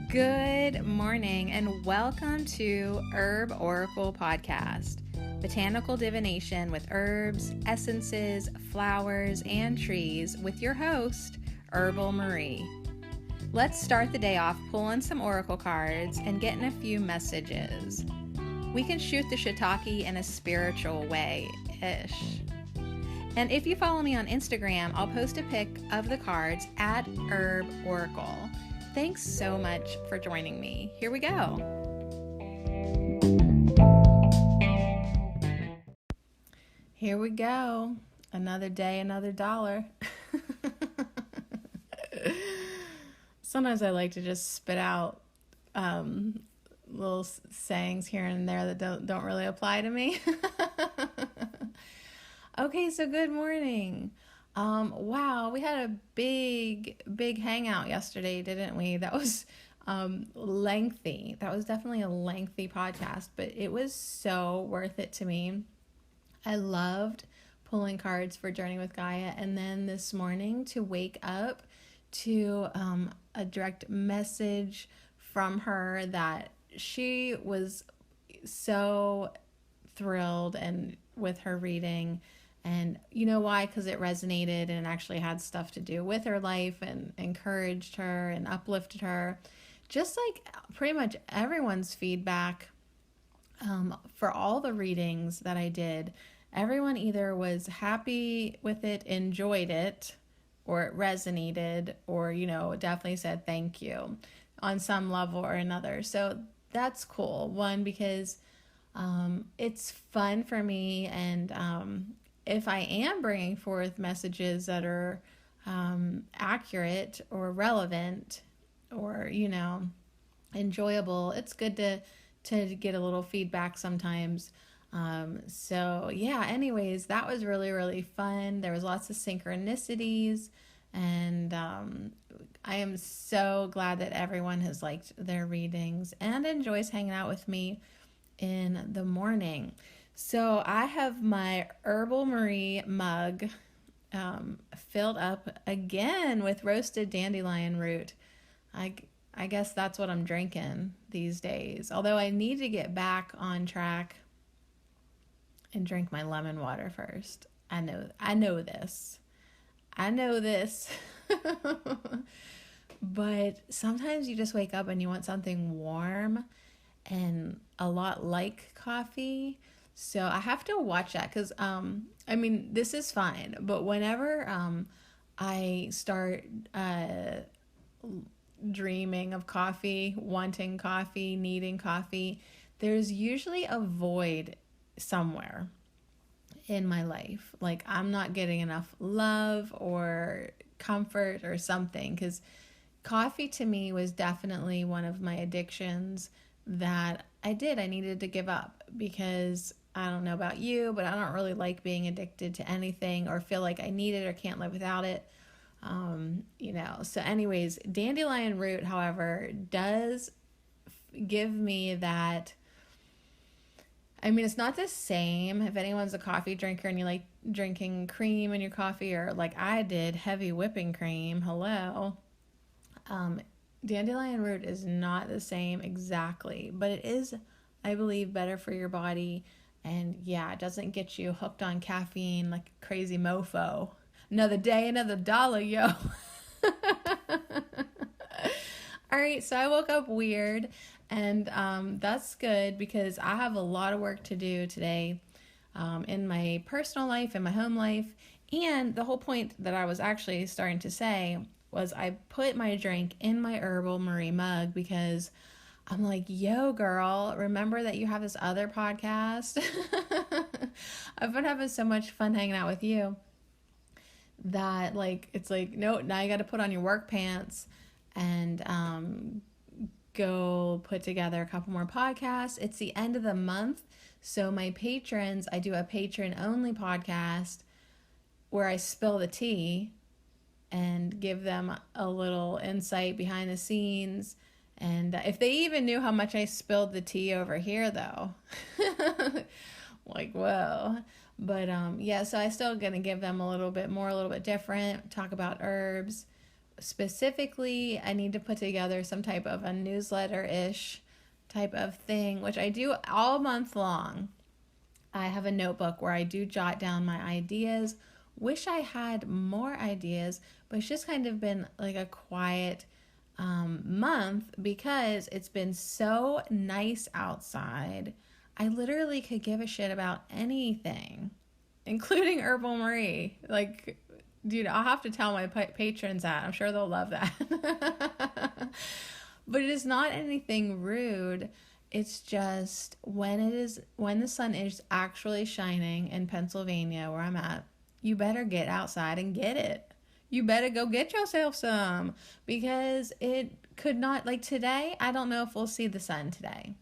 Good morning and welcome to Herb Oracle Podcast, botanical divination with herbs, essences, flowers, and trees with your host, Herbal Marie. Let's start the day off pulling some oracle cards and getting a few messages. We can shoot the shiitake in a spiritual way-ish. And if you follow me on Instagram, I'll post a pic of the cards at Herb Oracle. Thanks so much for joining me. Here we go. Here we go. Another day, another dollar. Sometimes I like to just spit out little sayings here and there that don't really apply to me. Okay, so good morning. Wow, we had a big hangout yesterday, didn't we? That was lengthy. That was definitely a lengthy podcast, but it was so worth it to me. I loved pulling cards for Journey with Gaia, and then this morning to wake up to a direct message from her that she was so thrilled and with her reading. And you know why? Because it resonated and actually had stuff to do with her life and encouraged her and uplifted her. Just like pretty much everyone's feedback for all the readings that I did, everyone either was happy with it, enjoyed it, or it resonated, or, definitely said thank you on some level or another. So that's cool. One, because it's fun for me, and if I am bringing forth messages that are accurate or relevant or, enjoyable, it's good to get a little feedback sometimes. So yeah, anyways, that was really, really fun. There was lots of synchronicities, and I am so glad that everyone has liked their readings and enjoys hanging out with me in the morning. So I have my Herbal Marie mug filled up again with roasted dandelion root. I guess that's what I'm drinking these days. Although I need to get back on track and drink my lemon water first. I know this. But sometimes you just wake up and you want something warm and a lot like coffee. So I have to watch that because, this is fine. But whenever I start dreaming of coffee, wanting coffee, needing coffee, there's usually a void somewhere in my life. Like I'm not getting enough love or comfort or something, because coffee to me was definitely one of my addictions that I needed to give up, because I don't know about you, but I don't really like being addicted to anything or feel like I need it or can't live without it. So anyways, dandelion root, however, does give me that. It's not the same. If anyone's a coffee drinker and you like drinking cream in your coffee, or like I did, heavy whipping cream, hello. Dandelion root is not the same exactly, but it is, I believe, better for your body. And yeah, it doesn't get you hooked on caffeine like a crazy mofo. Another day, another dollar, yo. All right, so I woke up weird, and that's good because I have a lot of work to do today in my personal life, in my home life. And the whole point that I was actually starting to say was I put my drink in my Herbal Marie mug because I'm like, yo, girl, remember that you have this other podcast? I've been having so much fun hanging out with you that it's like, no, now you got to put on your work pants and go put together a couple more podcasts. It's the end of the month. So my patrons, I do a patron only podcast where I spill the tea and give them a little insight behind the scenes. And if they even knew how much I spilled the tea over here, though, like, whoa. But so I still going to give them a little bit more, a little bit different, talk about herbs, specifically, I need to put together some type of a newsletter-ish type of thing, which I do all month long. I have a notebook where I do jot down my ideas. Wish I had more ideas, but it's just kind of been like a quiet month because it's been so nice outside. I literally could give a shit about anything, including Herbal Marie. Like, dude, I'll have to tell my patrons that. I'm sure they'll love that. But it is not anything rude. It's just when the sun is actually shining in Pennsylvania where I'm at, you better get outside and get it. You better go get yourself some, because it could not, like today, I don't know if we'll see the sun today.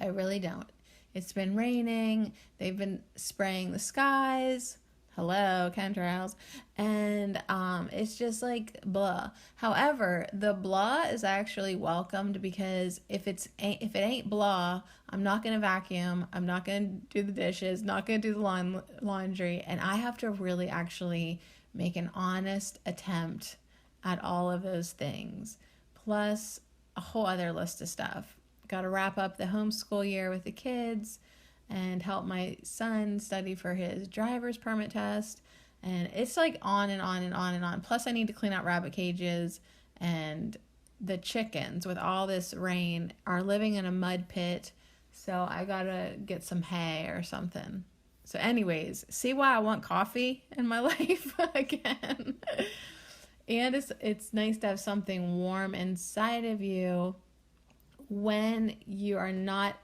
I really don't. It's been raining. They've been spraying the skies. Hello, chemtrails. And it's just like blah. However, the blah is actually welcomed, because if it ain't blah, I'm not gonna vacuum. I'm not gonna do the dishes. Not gonna do the laundry. And I have to really actually make an honest attempt at all of those things, plus a whole other list of stuff. Got to wrap up the homeschool year with the kids and help my son study for his driver's permit test. And it's like on and on and on and on. Plus, I need to clean out rabbit cages, and the chickens, with all this rain, are living in a mud pit. So I got to get some hay or something. So anyways, see why I want coffee in my life again. And it's nice to have something warm inside of you when you are not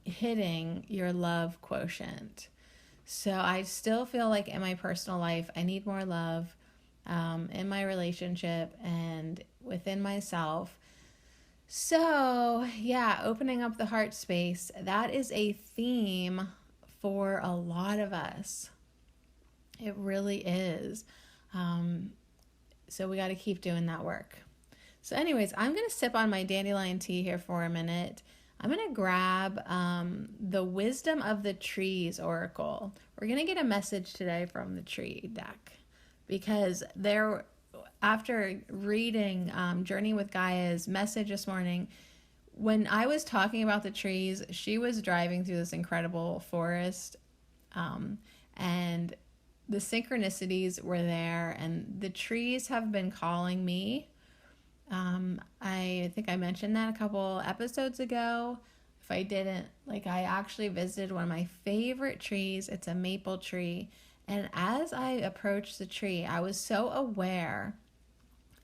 hitting your love quotient. So I still feel like in my personal life, I need more love in my relationship and within myself. So yeah, opening up the heart space, that is a theme for a lot of us. It really is. So we got to keep doing that work. So anyways, I'm going to sip on my dandelion tea here for a minute. I'm going to grab the Wisdom of the Trees Oracle. We're going to get a message today from the tree deck, because after reading Journey with Gaia's message this morning, when I was talking about the trees, she was driving through this incredible forest, and the synchronicities were there, and the trees have been calling me. I think I mentioned that a couple episodes ago. If I didn't, I actually visited one of my favorite trees. It's a maple tree. And as I approached the tree, I was so aware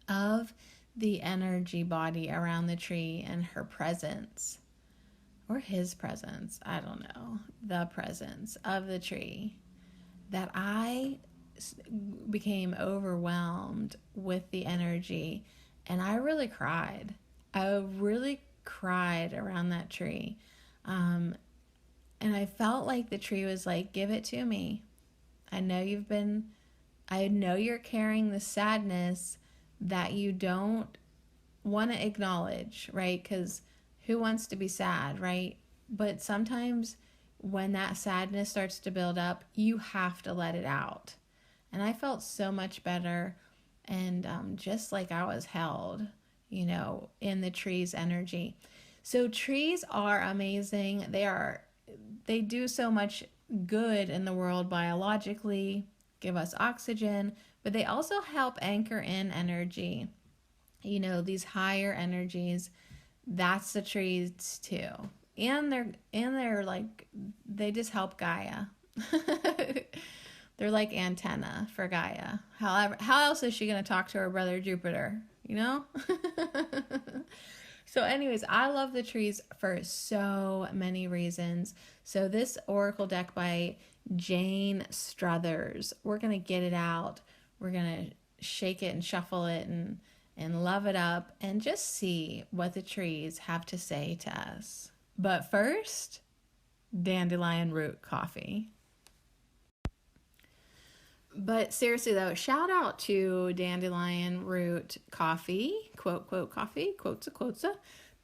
of the energy body around the tree and her presence, or his presence, I don't know, the presence of the tree, that I became overwhelmed with the energy, and I really cried. I really cried around that tree. And I felt like the tree was like, give it to me. I know you're carrying the sadness that you don't want to acknowledge, right? Because who wants to be sad, right? But sometimes when that sadness starts to build up, you have to let it out. And I felt so much better, and just like I was held, in the tree's energy. So trees are amazing. They do so much good in the world biologically, give us oxygen, but they also help anchor in energy. These higher energies, that's the trees too. And they're like, they just help Gaia. They're like antenna for Gaia. However, how else is she going to talk to her brother Jupiter? So anyways, I love the trees for so many reasons. So this oracle deck by Jane Struthers, we're going to get it out. We're going to shake it and shuffle it and love it up and just see what the trees have to say to us. But first, dandelion root coffee. But seriously though, shout out to dandelion root coffee, quote coffee, quotes,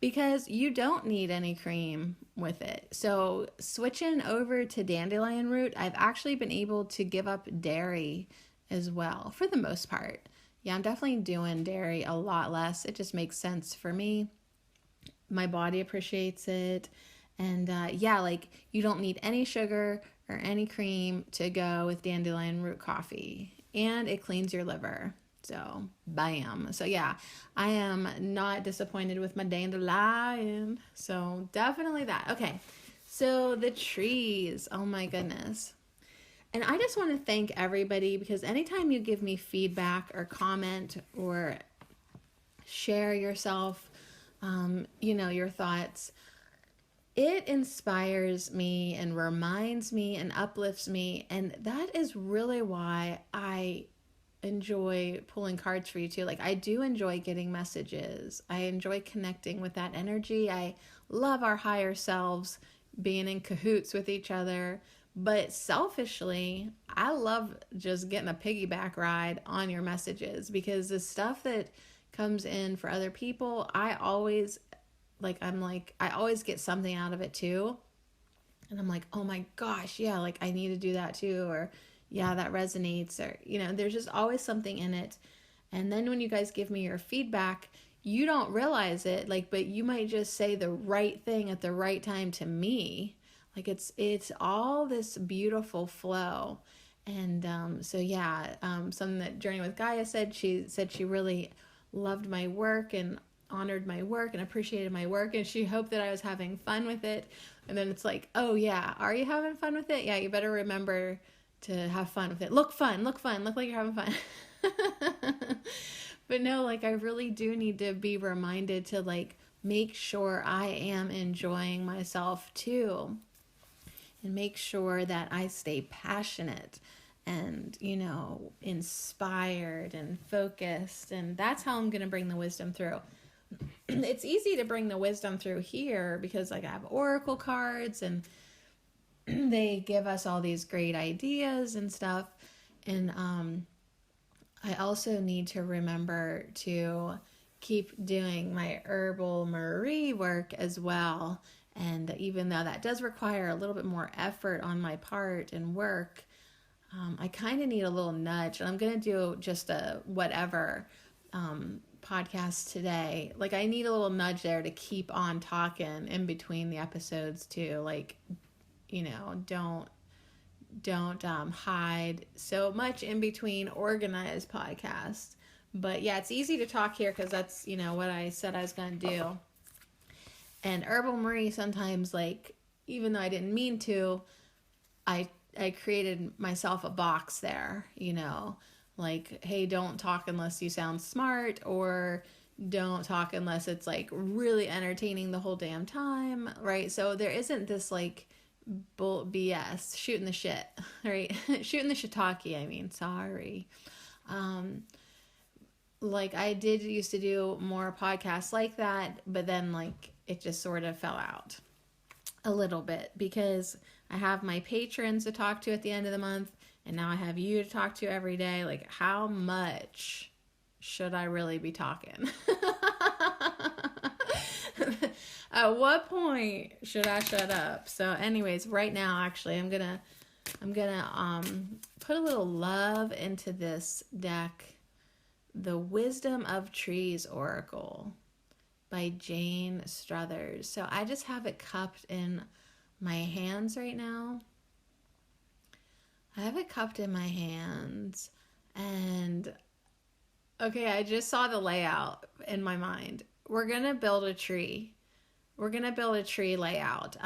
because you don't need any cream with it. So switching over to dandelion root, I've actually been able to give up dairy as well, for the most part. Yeah, I'm definitely doing dairy a lot less. It just makes sense for me. My body appreciates it. And yeah, like you don't need any sugar or any cream to go with dandelion root coffee. And it cleans your liver. So, bam. So, yeah, I am not disappointed with my dandelion. So, definitely that. Okay. So, the trees. Oh my goodness. And I just want to thank everybody because anytime you give me feedback or comment or share yourself, your thoughts, it inspires me and reminds me and uplifts me. And that is really why I enjoy pulling cards for you too. Like, I do enjoy getting messages. I enjoy connecting with that energy. I love our higher selves being in cahoots with each other. But selfishly, I love just getting a piggyback ride on your messages because the stuff that comes in for other people, I always get something out of it too. And I'm like, oh my gosh, yeah, like I need to do that too. Or yeah, that resonates. Or, there's just always something in it. And then when you guys give me your feedback, you don't realize it, but you might just say the right thing at the right time to me. Like it's all this beautiful flow. And so yeah, something that Journey with Gaia said, she really loved my work and honored my work and appreciated my work, and she hoped that I was having fun with it. And then it's like, oh yeah, are you having fun with it? Yeah, you better remember to have fun with it. Look fun, look like you're having fun. But no, I really do need to be reminded to make sure I am enjoying myself too, and make sure that I stay passionate and, inspired and focused. And that's how I'm going to bring the wisdom through. It's easy to bring the wisdom through here because I have oracle cards and they give us all these great ideas and stuff. And I also need to remember to keep doing my Herbal Marie work as well. And even though that does require a little bit more effort on my part and work, I kind of need a little nudge. And I'm going to do just a whatever podcast today. I need a little nudge there to keep on talking in between the episodes too. Don't hide so much in between organized podcasts. But yeah, it's easy to talk here because that's, what I said I was going to do. And Herbal Marie sometimes, even though I didn't mean to, I created myself a box there, hey, don't talk unless you sound smart, or don't talk unless it's really entertaining the whole damn time, right? So there isn't this bull BS, shooting the shit, right? Shooting the shiitake, I mean, sorry. I did used to do more podcasts like that, but then it just sort of fell out a little bit because I have my patrons to talk to at the end of the month, and now I have you to talk to every day. How much should I really be talking? At what point should I shut up? So anyways, right now, actually, I'm gonna put a little love into this deck, The Wisdom of Trees Oracle by Jane Struthers. So I just have it cupped in my hands right now. I have it cupped in my hands, and okay, I just saw the layout in my mind. We're gonna build a tree. We're gonna build a tree layout.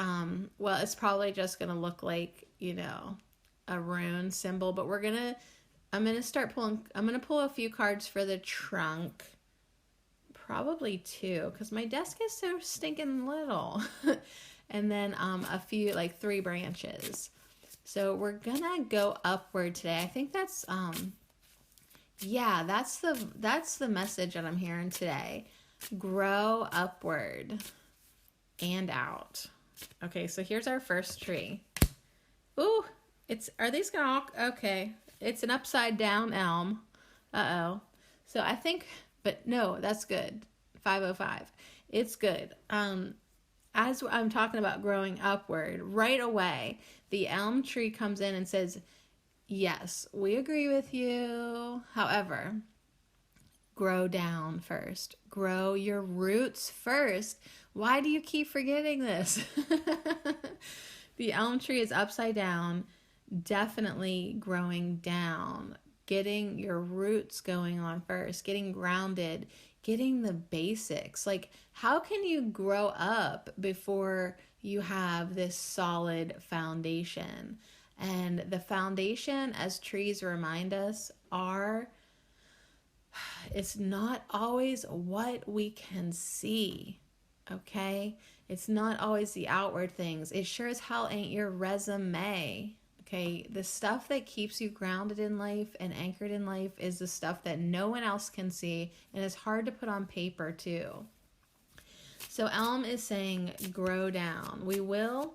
Well, it's probably just gonna look like, a rune symbol, but I'm gonna pull a few cards for the trunk. Probably 2, because my desk is so stinking little. And then a few, 3 branches. So we're gonna go upward today. I think that's that's the message that I'm hearing today. Grow upward and out. Okay, so here's our first tree. Ooh, are these gonna okay. It's an upside down elm. Uh-oh. So I think, but no, that's good. 505. It's good. As I'm talking about growing upward, right away, the elm tree comes in and says, yes, we agree with you. However, grow down first. Grow your roots first. Why do you keep forgetting this? The elm tree is upside down, definitely growing down. Getting your roots going on first, getting grounded, getting the basics. Like, how can you grow up before you have this solid foundation? And the foundation, as trees remind us, it's not always what we can see, okay? It's not always the outward things. It sure as hell ain't your resume, okay? The stuff that keeps you grounded in life and anchored in life is the stuff that no one else can see, and it's hard to put on paper too. So Elm is saying, grow down. We will.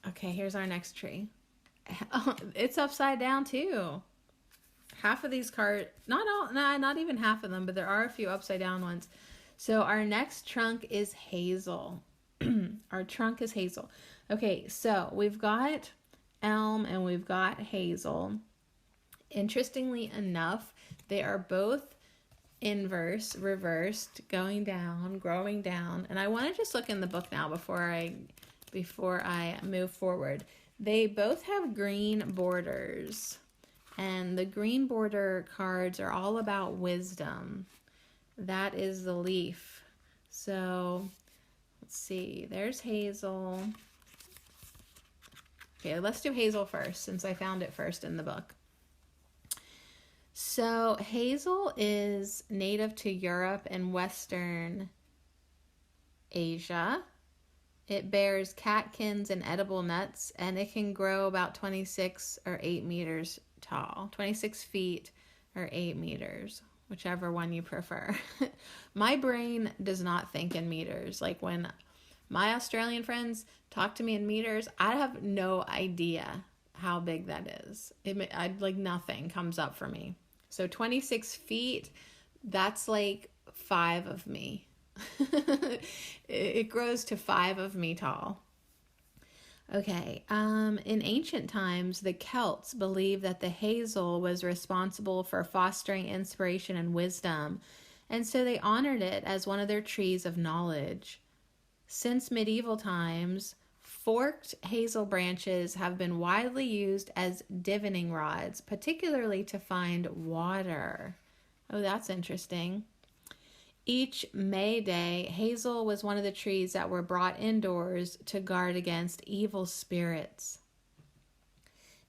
Okay, here's our next tree. It's upside down too. Half of these cards, not even half of them, but there are a few upside down ones. So our next trunk is hazel. Our trunk is hazel. Okay, so we've got elm and we've got hazel. Interestingly enough, they are both inverse, reversed, going down, growing down. And I want to just look in the book now before I move forward. They both have green borders. And the green border cards are all about wisdom. That is the leaf. So let's see. There's hazel. Okay, let's do hazel first since I found it first in the book. So hazel is native to Europe and Western Asia. It bears catkins and edible nuts, and it can grow about 26 or 8 meters tall. 26 feet or 8 meters, whichever one you prefer. My brain does not think in meters. Like when my Australian friends talk to me in meters, I have no idea how big that is. Like nothing comes up for me. So 26 feet, that's like 5 of me. It grows to 5 of me tall. Okay, in ancient times, the Celts believed that the hazel was responsible for fostering inspiration and wisdom, and so they honored it as one of their trees of knowledge. Since medieval times, forked hazel branches have been widely used as divining rods, particularly to find water. Oh, that's interesting. Each May Day, hazel was one of the trees that were brought indoors to guard against evil spirits.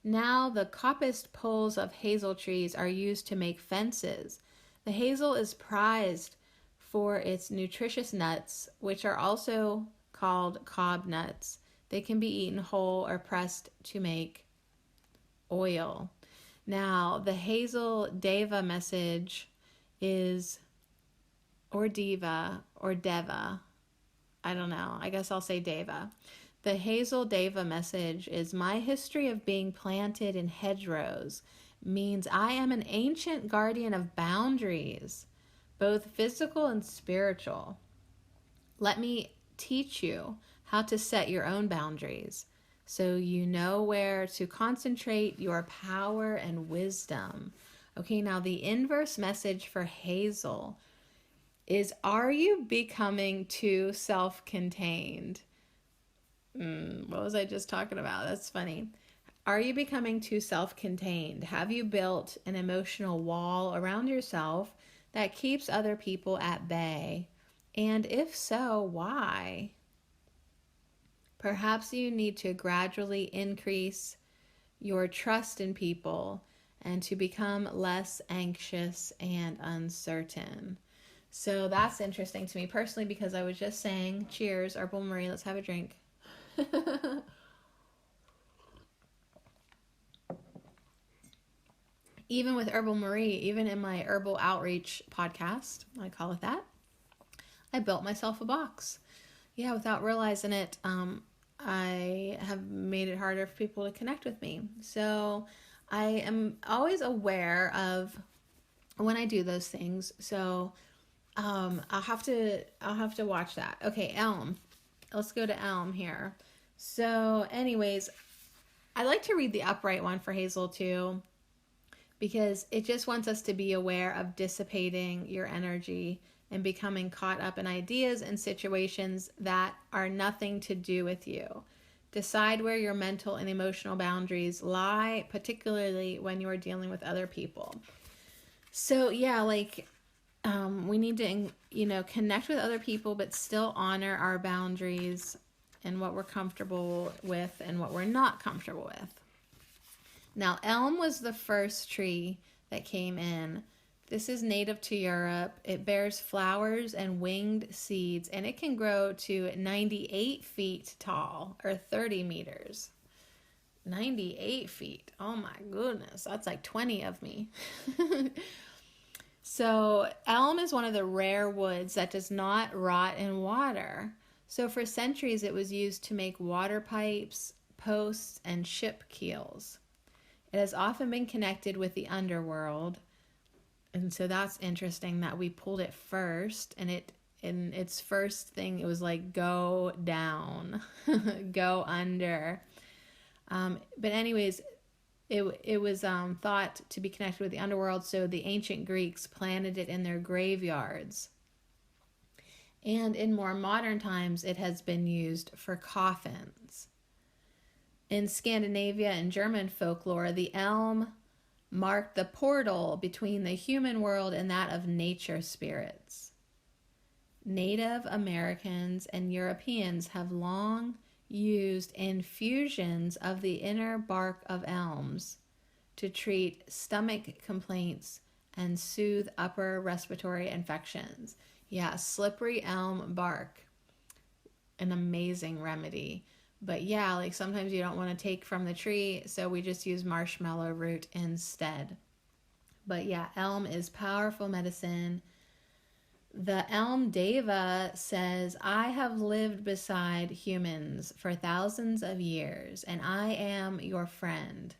Now, the coppiced poles of hazel trees are used to make fences. The hazel is prized for its nutritious nuts, which are also called cob nuts. They can be eaten whole or pressed to make oil. Now, the hazel deva message is, or diva, or deva. I don't know. I guess I'll say deva. The hazel deva message is, my history of being planted in hedgerows means I am an ancient guardian of boundaries, both physical and spiritual. Let me teach you how to set your own boundaries so you know where to concentrate your power and wisdom. Okay, now the inverse message for hazel is, are you becoming too self-contained? What was I just talking about? That's funny. Are you becoming too self-contained? Have you built an emotional wall around yourself that keeps other people at bay? And if so, why? Perhaps you need to gradually increase your trust in people and to become less anxious and uncertain. So that's interesting to me personally, because I was just saying, cheers, Herbal Marie, let's have a drink. Even with Herbal Marie, even in my herbal outreach podcast, I call it that, I built myself a box. Yeah, without realizing it, I have made it harder for people to connect with me. So I am always aware of when I do those things. So I'll have to watch that. Okay, elm. Let's go to elm here. So anyways, I like to read the upright one for hazel too, because it just wants us to be aware of dissipating your energy and becoming caught up in ideas and situations that are nothing to do with you. Decide where your mental and emotional boundaries lie, particularly when you are dealing with other people. So yeah, like we need to, connect with other people, but still honor our boundaries and what we're comfortable with and what we're not comfortable with. Now, elm was the first tree that came in. This is native to Europe. It bears flowers and winged seeds, and it can grow to 98 feet tall, or 30 meters. 98 feet. Oh my goodness. That's like 20 of me. So, elm is one of the rare woods that does not rot in water. So, for centuries, it was used to make water pipes, posts, and ship keels. It has often been connected with the underworld. And so that's interesting that we pulled it first, and in its first thing, it was like, go down, go under. But anyways, it was thought to be connected with the underworld, so the ancient Greeks planted it in their graveyards. And in more modern times, it has been used for coffins. In Scandinavia and German folklore, the elm marked the portal between the human world and that of nature spirits. Native Americans and Europeans have long used infusions of the inner bark of elms to treat stomach complaints and soothe upper respiratory infections. Yeah, slippery elm bark, an amazing remedy. But yeah, like sometimes you don't want to take from the tree, so we just use marshmallow root instead. But yeah, elm is powerful medicine. The elm deva says, I have lived beside humans for thousands of years, and I am your friend.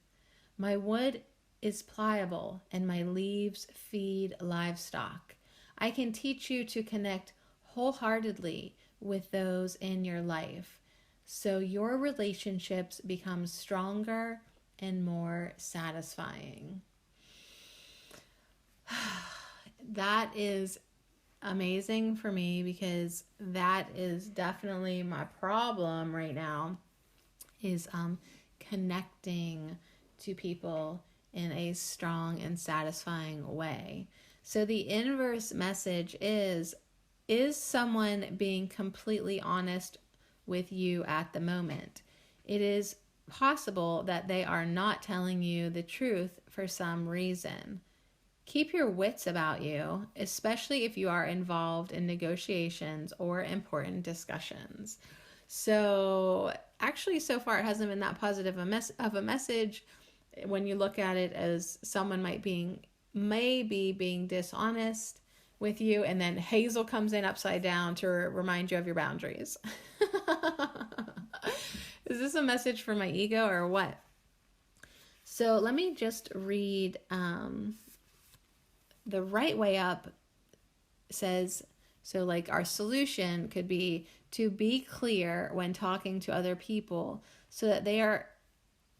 My wood is pliable, and my leaves feed livestock. I can teach you to connect wholeheartedly with those in your life, so your relationships become stronger and more satisfying. That is amazing for me, because that is definitely my problem right now, is connecting to people in a strong and satisfying way. So the inverse message is someone being completely honest with you at the moment? It is possible that they are not telling you the truth for some reason. Keep your wits about you, especially if you are involved in negotiations or important discussions. So actually, so far, it hasn't been that positive of a message when you look at it as someone may be being dishonest with you, and then Hazel comes in upside down to remind you of your boundaries. Is this a message for my ego or what? So let me just read. The right way up says, so like our solution could be to be clear when talking to other people so that they are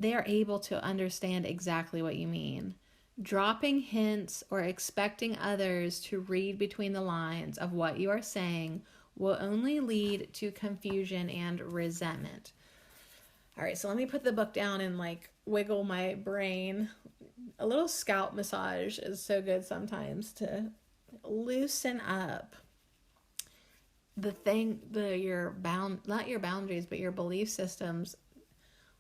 able to understand exactly what you mean. Dropping hints or expecting others to read between the lines of what you are saying will only lead to confusion and resentment. All right, so let me put the book down and like wiggle my brain. A little scalp massage is so good sometimes to loosen up not your boundaries, but your belief systems.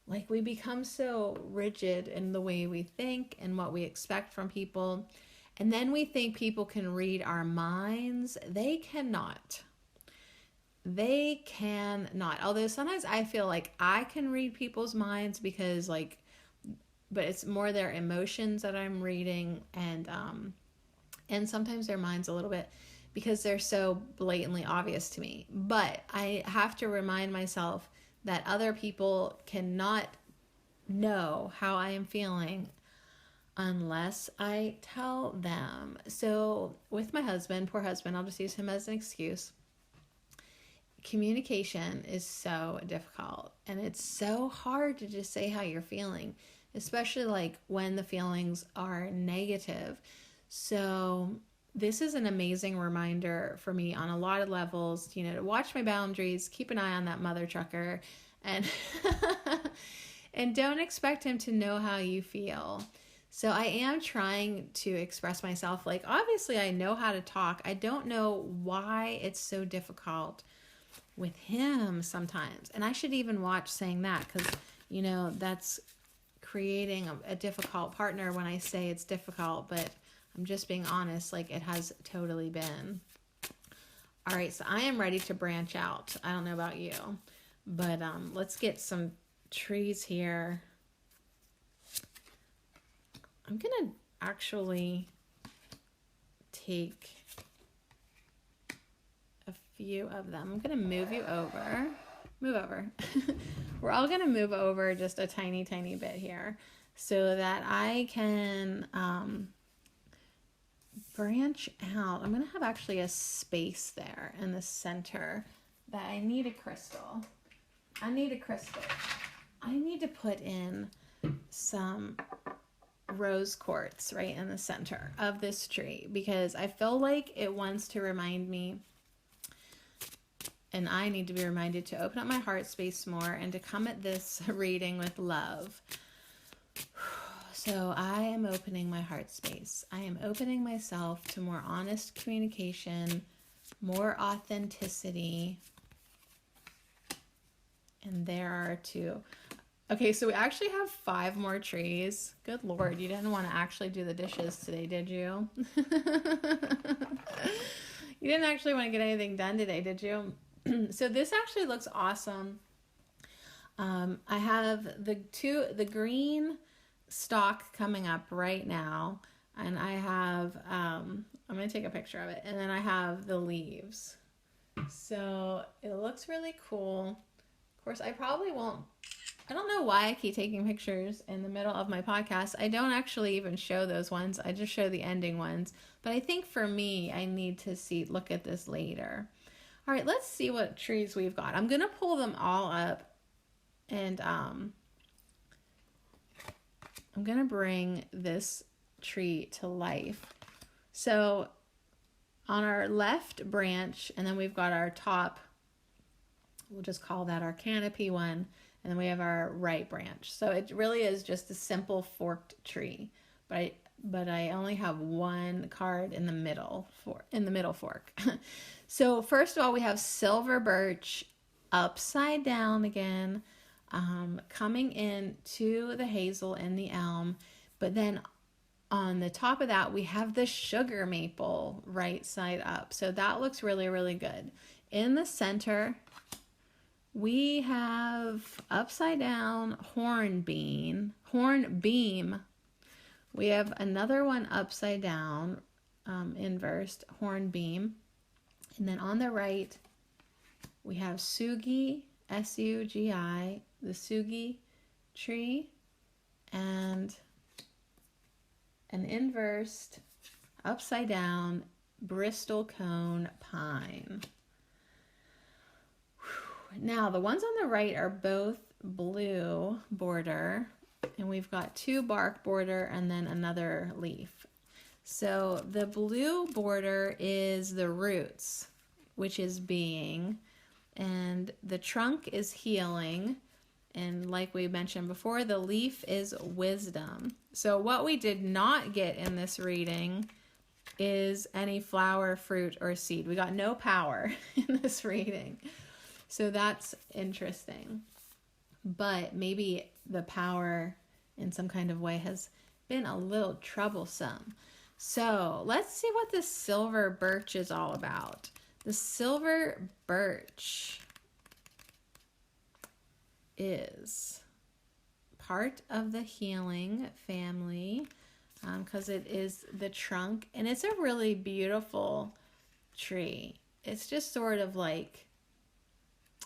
Like, we become so rigid in the way we think and what we expect from people. And then we think people can read our minds. They cannot. They cannot. Although sometimes I feel like I can read people's minds because but it's more their emotions that I'm reading, and sometimes their minds a little bit, because they're so blatantly obvious to me. But I have to remind myself that other people cannot know how I am feeling unless I tell them. So with my husband, poor husband, I'll just use him as an excuse. Communication is so difficult, and it's so hard to just say how you're feeling, especially like when the feelings are negative. So this is an amazing reminder for me on a lot of levels, to watch my boundaries, keep an eye on that mother trucker, and and don't expect him to know how you feel. So I am trying to express myself. Like, obviously I know how to talk. I don't know why it's so difficult with him sometimes. And I should even watch saying that, because, that's creating a difficult partner when I say it's difficult, but I'm just being honest, like it has totally been. All right, so I am ready to branch out. I don't know about you, but let's get some trees here. I'm going to actually take a few of them. I'm going to move you over. Move over. We're all going to move over just a tiny, tiny bit here so that I can branch out. I'm going to have actually a space there in the center that I need a crystal. I need to put in some rose quartz right in the center of this tree, because I feel like it wants to remind me, and I need to be reminded, to open up my heart space more and to come at this reading with love. So I am opening my heart space. I am opening myself to more honest communication, more authenticity. And there are 2. Okay, so we actually have 5 more trees. Good Lord, you didn't want to actually do the dishes today, did you? You didn't actually want to get anything done today, did you? So this actually looks awesome. I have the green stalk coming up right now, and I have, I'm going to take a picture of it, and then I have the leaves. So it looks really cool. Of course, I probably won't, I don't know why I keep taking pictures in the middle of my podcast. I don't actually even show those ones. I just show the ending ones. But I think for me, I need to look at this later. All right, let's see what trees we've got. I'm going to pull them all up, and I'm going to bring this tree to life. So on our left branch, and then we've got our top, we'll just call that our canopy one, and then we have our right branch. So it really is just a simple forked tree, but I only have one card in the middle fork. So first of all, we have silver birch upside down again, coming in to the hazel and the elm. But then on the top of that, we have the sugar maple right side up. So that looks really, really good. In the center, we have upside down hornbeam. We have another one upside down, inversed hornbeam. And then on the right, we have Sugi, S-U-G-I, the Sugi tree, and an inversed, upside down, Bristol cone pine. Now, the ones on the right are both blue border, and we've got 2 bark border and then another leaf. So the blue border is the roots, which is being, and the trunk is healing. And like we mentioned before, the leaf is wisdom. So what we did not get in this reading is any flower, fruit, or seed. We got no power in this reading. So that's interesting. But maybe the power in some kind of way has been a little troublesome. So let's see what the silver birch is all about. The silver birch is part of the healing family, because it is the trunk, and it's a really beautiful tree. It's just sort of like,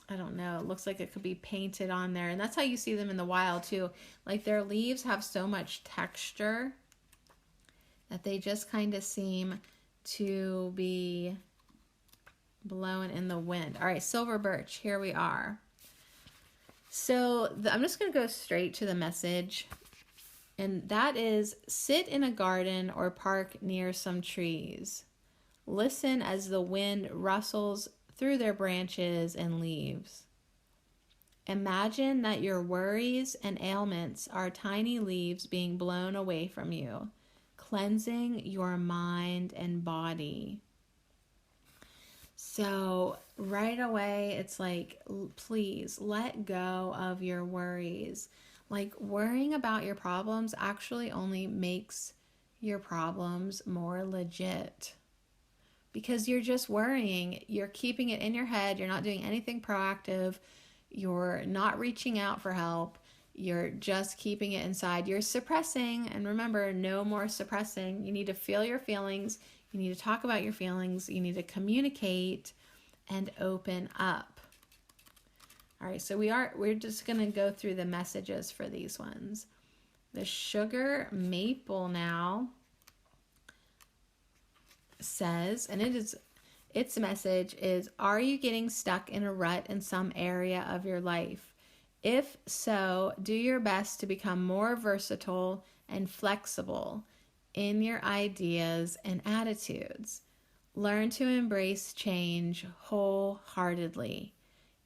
I don't know, it looks like it could be painted on there, and that's how you see them in the wild too. Like their leaves have so much texture that they just kind of seem to be blowing in the wind. All right, silver birch, here we are. So I'm just going to go straight to the message. And that is sit in a garden or park near some trees. Listen as the wind rustles through their branches and leaves. Imagine that your worries and ailments are tiny leaves being blown away from you, cleansing your mind and body. So right away, it's like, please let go of your worries. Like, worrying about your problems actually only makes your problems more legit. Because you're just worrying, you're keeping it in your head, you're not doing anything proactive, you're not reaching out for help, you're just keeping it inside, you're suppressing. And remember, no more suppressing. You need to feel your feelings, you need to talk about your feelings, you need to communicate and open up. All right, so we're just going to go through the messages for these ones. The sugar maple now says, and its message is, are you getting stuck in a rut in some area of your life? If so, do your best to become more versatile and flexible in your ideas and attitudes. Learn to embrace change wholeheartedly,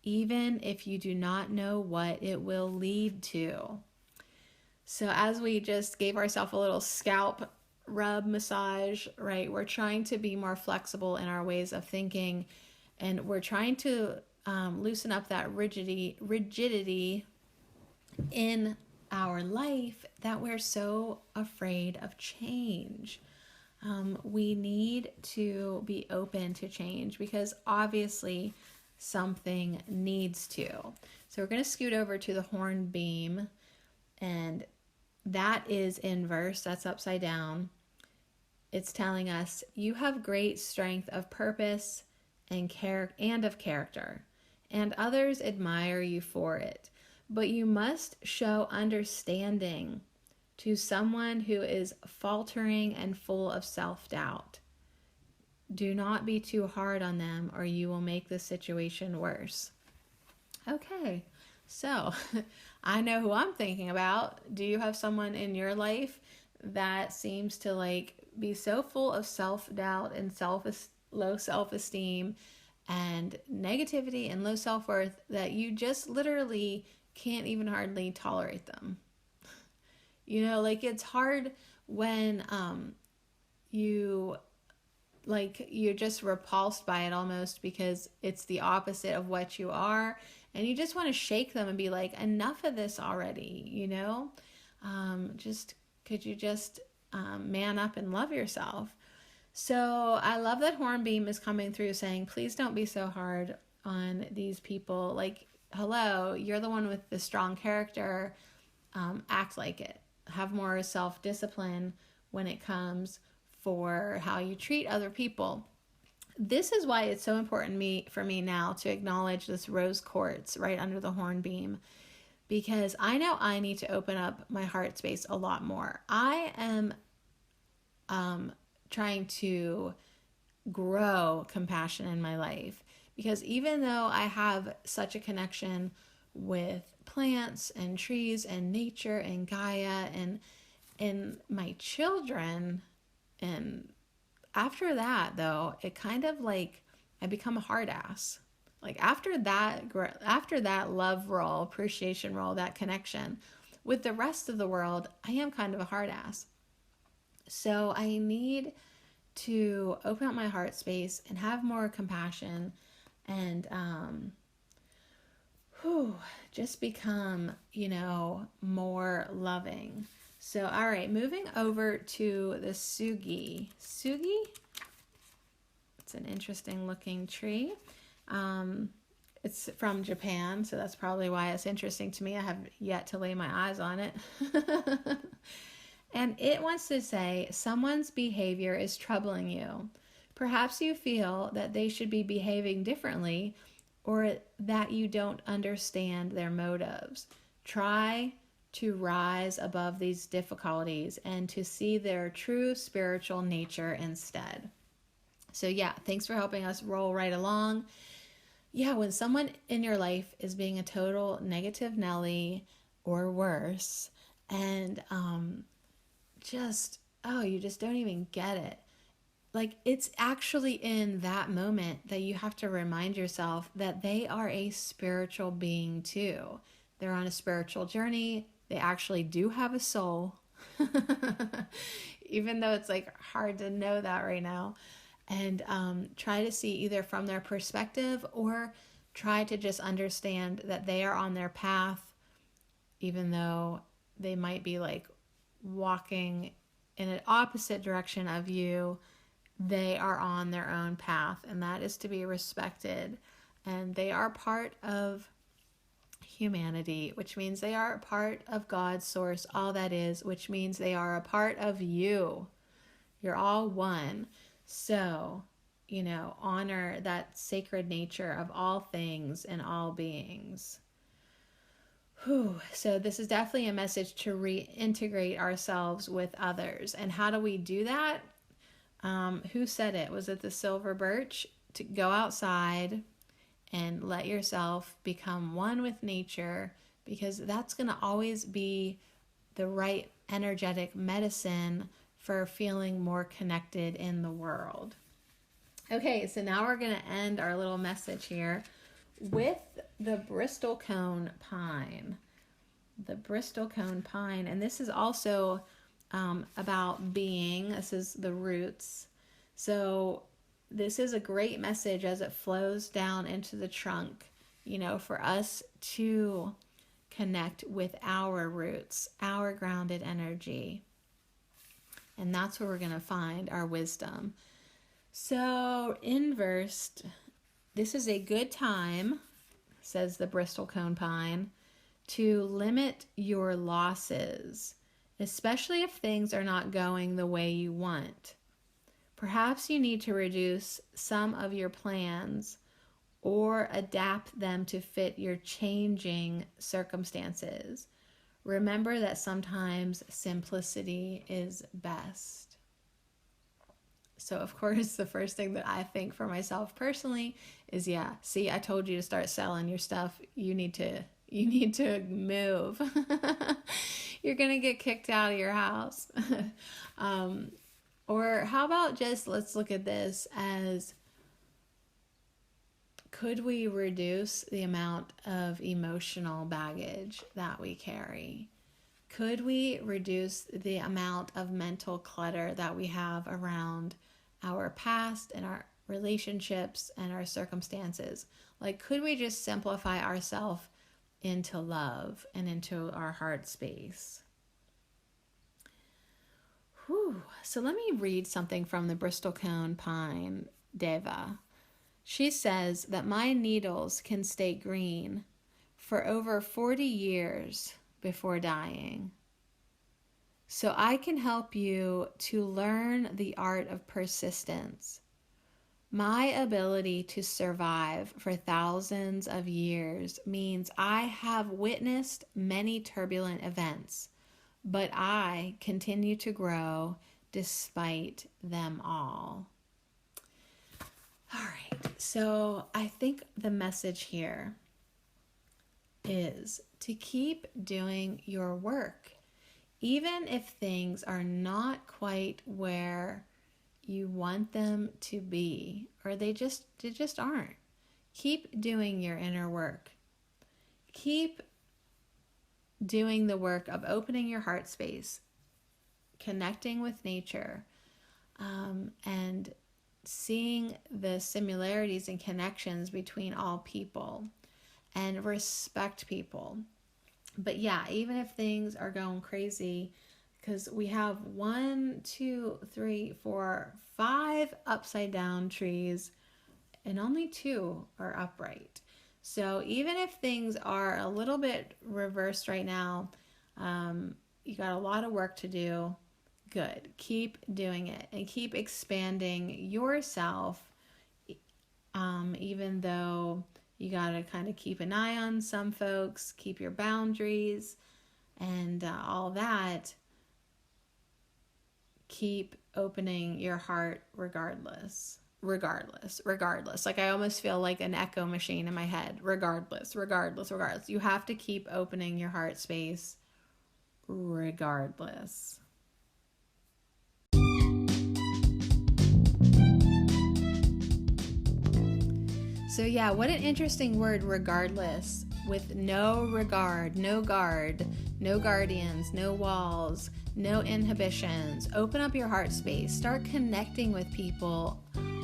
even if you do not know what it will lead to. So as we just gave ourselves a little scalp rub massage, right? We're trying to be more flexible in our ways of thinking, and we're trying to loosen up that rigidity in our life that we're so afraid of change. We need to be open to change because obviously something needs to. So we're going to scoot over to the hornbeam, and that is inverse, that's upside down. It's telling us you have great strength of purpose and of character, and others admire you for it. But you must show understanding to someone who is faltering and full of self-doubt. Do not be too hard on them or you will make the situation worse. Okay, so I know who I'm thinking about. Do you have someone in your life that seems to like be so full of self-doubt and low self-esteem and negativity and low self-worth that you just literally can't even hardly tolerate them? You know, like it's hard when you're just repulsed by it almost because it's the opposite of what you are, and you just want to shake them and be like, enough of this already, you know? Could you just man up and love yourself? So I love that Hornbeam is coming through saying, please don't be so hard on these people. Like, hello, you're the one with the strong character. Act like it. Have more self-discipline when it comes for how you treat other people. This is why it's so important for me now to acknowledge this rose quartz right under the hornbeam, because I know I need to open up my heart space a lot more. I am trying to grow compassion in my life, because even though I have such a connection with plants and trees and nature and Gaia and my children, and after that though, it kind of like I become a hard ass. Like after that love role, appreciation role, that connection with the rest of the world, I am kind of a hard ass. So I need to open up my heart space and have more compassion and just become, more loving. So, all right, moving over to the Sugi. Sugi, it's an interesting looking tree. It's from Japan, so that's probably why it's interesting to me. I have yet to lay my eyes on it. And it wants to say, someone's behavior is troubling you. Perhaps you feel that they should be behaving differently, or that you don't understand their motives. Try to rise above these difficulties and to see their true spiritual nature instead. So yeah, thanks for helping us roll right along. Yeah, when someone in your life is being a total negative Nelly or worse, And you just don't even get it. Like, it's actually in that moment that you have to remind yourself that they are a spiritual being too. They're on a spiritual journey. They actually do have a soul. Even though it's like hard to know that right now. And try to see either from their perspective, or try to just understand that they are on their path, even though they might be like walking in an opposite direction of you. They are on their own path, and that is to be respected. And they are part of humanity, which means they are a part of God's source, all that is, which means they are a part of you. You're all one. So, honor that sacred nature of all things and all beings. So this is definitely a message to reintegrate ourselves with others. And how do we do that? Who said it? Was it the Silver Birch? To go outside and let yourself become one with nature, because that's going to always be the right energetic medicine for feeling more connected in the world. Okay, so now we're going to end our little message here with the Bristol cone pine. The Bristol cone pine. And this is also about being. This is the roots. So this is a great message as it flows down into the trunk, for us to connect with our roots, our grounded energy. And that's where we're going to find our wisdom. So inversed, this is a good time, says the Bristol cone pine, to limit your losses, especially if things are not going the way you want. Perhaps you need to reduce some of your plans or adapt them to fit your changing circumstances. Remember that sometimes simplicity is best. So, of course, the first thing that I think for myself personally is, see, I told you to start selling your stuff. You need to move. You're going to get kicked out of your house. Or how about let's look at this as, could we reduce the amount of emotional baggage that we carry? Could we reduce the amount of mental clutter that we have around our past and our relationships and our circumstances? Like, could we just simplify ourselves into love and into our heart space? So let me read something from the Bristol cone pine Deva. She says that my needles can stay green for over 40 years before dying. So I can help you to learn the art of persistence. My ability to survive for thousands of years means I have witnessed many turbulent events, but I continue to grow despite them all. All right, so I think the message here is to keep doing your work, even if things are not quite where you want them to be, or they just aren't. Keep doing your inner work. Keep doing the work of opening your heart space, connecting with nature, and seeing the similarities and connections between all people, and respect people. But even if things are going crazy, because we have 5 upside down trees and only 2 are upright. So even if things are a little bit reversed right now, you got a lot of work to do. Good. Keep doing it and keep expanding yourself, even though you got to kind of keep an eye on some folks, keep your boundaries and all that. Keep opening your heart regardless. Like, I almost feel like an echo machine in my head. Regardless. You have to keep opening your heart space regardless. So yeah, what an interesting word, regardless, with no regard, no guard, no guardians, no walls, no inhibitions. Open up your heart space. Start connecting with people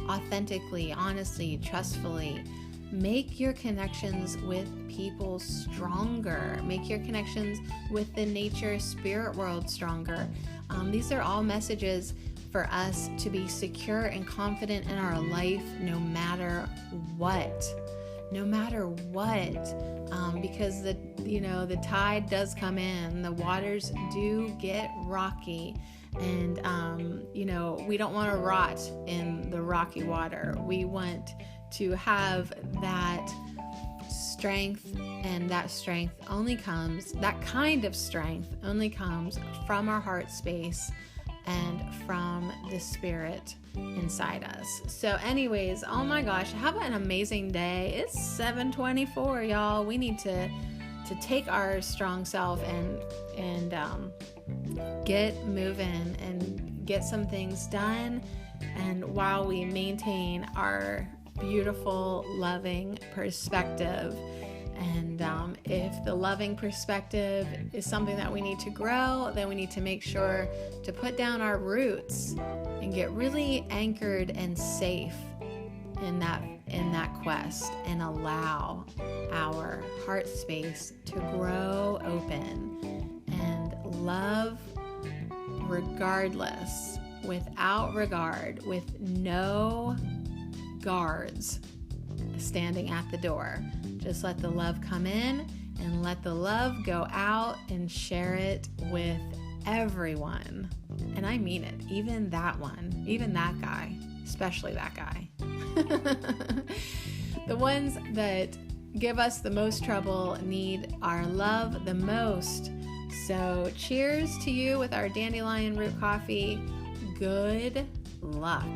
authentically, honestly, trustfully. Make your connections with people stronger. Make your connections with the nature spirit world stronger. These are all messages for us to be secure and confident in our life no matter what. Because the tide does come in, the waters do get rocky, and we don't want to rot in the rocky water. We want to have that strength, and that kind of strength only comes from our heart space and from the spirit inside us. So anyways, oh my gosh, have an amazing day. It's 7:24, y'all. We need to take our strong self and get moving and get some things done, and while we maintain our beautiful, loving perspective. And if the loving perspective is something that we need to grow, then we need to make sure to put down our roots and get really anchored and safe in that quest, and allow our heart space to grow open and love regardless, without regard, with no guards standing at the door. Just let the love come in and let the love go out and share it with everyone. And I mean it, even that one, even that guy, especially that guy. The ones that give us the most trouble need our love the most. So cheers to you with our dandelion root coffee. Good luck.